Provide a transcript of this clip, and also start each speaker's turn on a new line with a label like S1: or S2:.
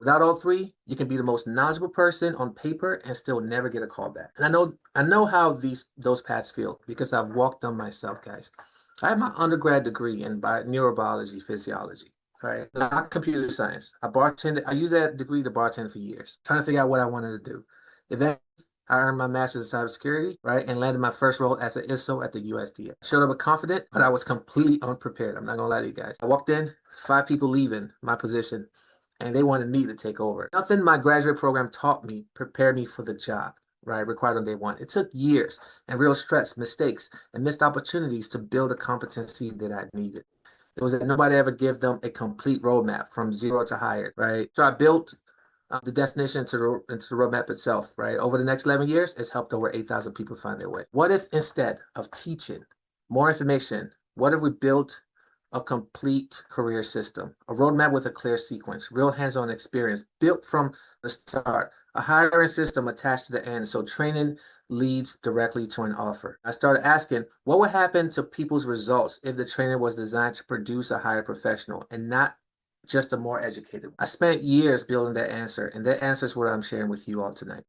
S1: Without all three, you can be the most knowledgeable person on paper and still never get a call back. And I know how those paths feel because I've walked them myself, guys. I have my undergrad degree in neurobiology, physiology, right? Not computer science. I used that degree to bartend for years, trying to figure out what I wanted to do. Eventually, I earned my master's in cybersecurity, right? And landed my first role as an ISO at the USDA. I showed up confident, but I was completely unprepared. I'm not gonna lie to you guys. I walked in, 5 people leaving my position, and they wanted me to take over. Nothing my graduate program taught me prepared me for the job, right? Required on day one. It took years and real stress, mistakes, and missed opportunities to build a competency that I needed. It was that nobody ever gave them a complete roadmap from zero to hired, right? So I built the destination into the roadmap itself, right? Over the next 11 years, it's helped over 8,000 people find their way. What if instead of teaching more information, what if we built a complete career system, a roadmap with a clear sequence, real hands-on experience built from the start, a hiring system attached to the end so training leads directly to an offer. I started asking what would happen to people's results if the training was designed to produce a higher professional and not just a more educated. I spent years building that answer, and that answer is what I'm sharing with you all tonight.